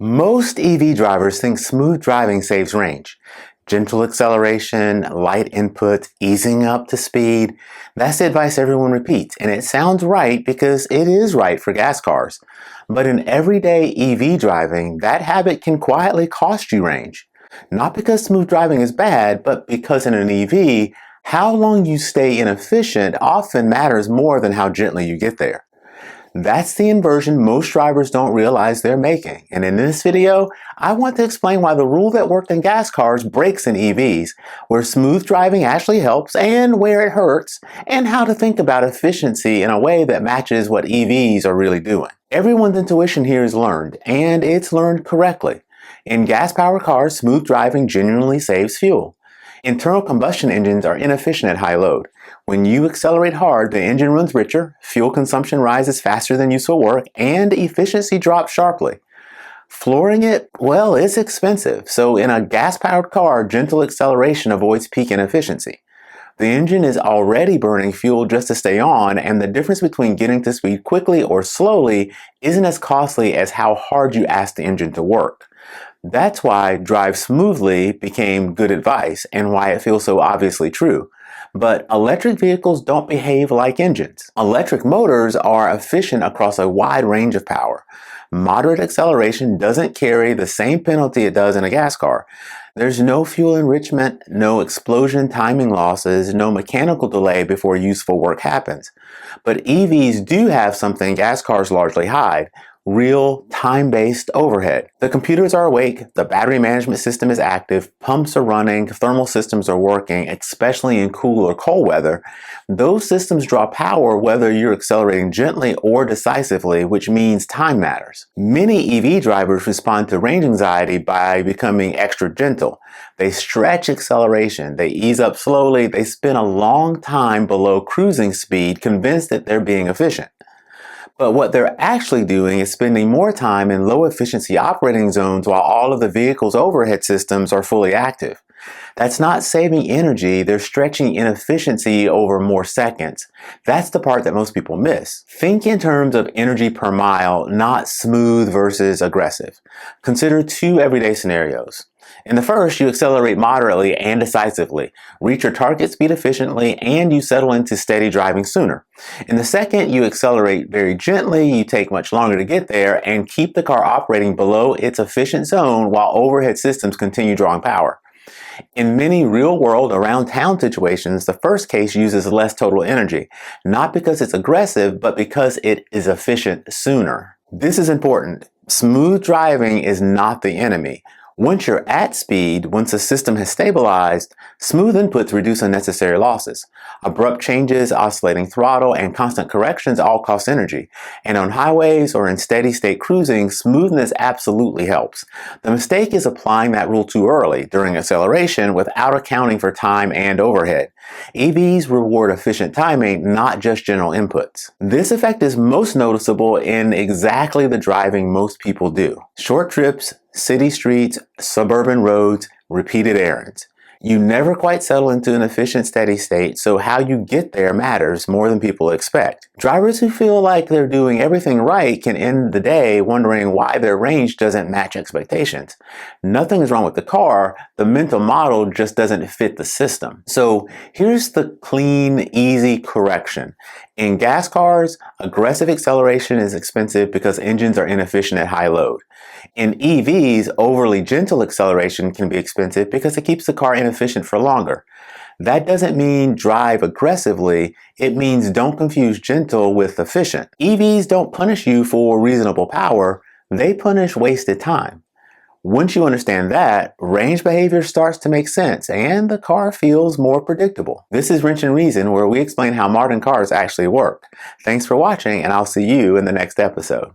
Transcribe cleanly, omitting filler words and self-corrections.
Most EV drivers think smooth driving saves range. Gentle acceleration, light input, easing up to speed. That's the advice everyone repeats, and it sounds right because it is right for gas cars. But in everyday EV driving, that habit can quietly cost you range. Not because smooth driving is bad, but because in an EV, how long you stay inefficient often matters more than how gently you get there. That's the inversion most drivers don't realize they're making. And in this video, I want to explain why the rule that worked in gas cars breaks in EVs, where smooth driving actually helps and where it hurts, and how to think about efficiency in a way that matches what EVs are really doing. Everyone's intuition here is learned, and it's learned correctly. In gas-powered cars, smooth driving genuinely saves fuel. Internal combustion engines are inefficient at high load. When you accelerate hard, the engine runs richer, fuel consumption rises faster than useful work, and efficiency drops sharply. Flooring it, well, it's expensive, so in a gas-powered car, gentle acceleration avoids peak inefficiency. The engine is already burning fuel just to stay on, and the difference between getting to speed quickly or slowly isn't as costly as how hard you ask the engine to work. That's why drive smoothly became good advice and why it feels so obviously true. But electric vehicles don't behave like engines. Electric motors are efficient across a wide range of power. Moderate acceleration doesn't carry the same penalty it does in a gas car. There's no fuel enrichment, no explosion timing losses, no mechanical delay before useful work happens. But EVs do have something gas cars largely hide: real time-based overhead. The computers are awake, the battery management system is active, pumps are running, thermal systems are working, especially in cool or cold weather. Those systems draw power whether you're accelerating gently or decisively, which means time matters. Many EV drivers respond to range anxiety by becoming extra gentle. They stretch acceleration, they ease up slowly, they spend a long time below cruising speed, convinced that they're being efficient. But what they're actually doing is spending more time in low efficiency operating zones while all of the vehicle's overhead systems are fully active. That's not saving energy, they're stretching inefficiency over more seconds. That's the part that most people miss. Think in terms of energy per mile, not smooth versus aggressive. Consider two everyday scenarios. In the first, you accelerate moderately and decisively, reach your target speed efficiently, and you settle into steady driving sooner. In the second, you accelerate very gently, you take much longer to get there, and keep the car operating below its efficient zone while overhead systems continue drawing power. In many real-world around-town situations, the first case uses less total energy, not because it's aggressive, but because it is efficient sooner. This is important. Smooth driving is not the enemy. Once you're at speed, once the system has stabilized, smooth inputs reduce unnecessary losses. Abrupt changes, oscillating throttle, and constant corrections all cost energy. And on highways or in steady state cruising, smoothness absolutely helps. The mistake is applying that rule too early, during acceleration, without accounting for time and overhead. EVs reward efficient timing, not just general inputs. This effect is most noticeable in exactly the driving most people do. Short trips, city streets, suburban roads, repeated errands. You never quite settle into an efficient steady state, so how you get there matters more than people expect. Drivers who feel like they're doing everything right can end the day wondering why their range doesn't match expectations. Nothing is wrong with the car, the mental model just doesn't fit the system. So here's the clean, easy correction. In gas cars, aggressive acceleration is expensive because engines are inefficient at high load. In EVs, overly gentle acceleration can be expensive because it keeps the car inefficient for longer. That doesn't mean drive aggressively, it means don't confuse gentle with efficient. EVs don't punish you for reasonable power, they punish wasted time. Once you understand that, range behavior starts to make sense and the car feels more predictable. This is Wrench and Reason, where we explain how modern cars actually work. Thanks for watching, and I'll see you in the next episode.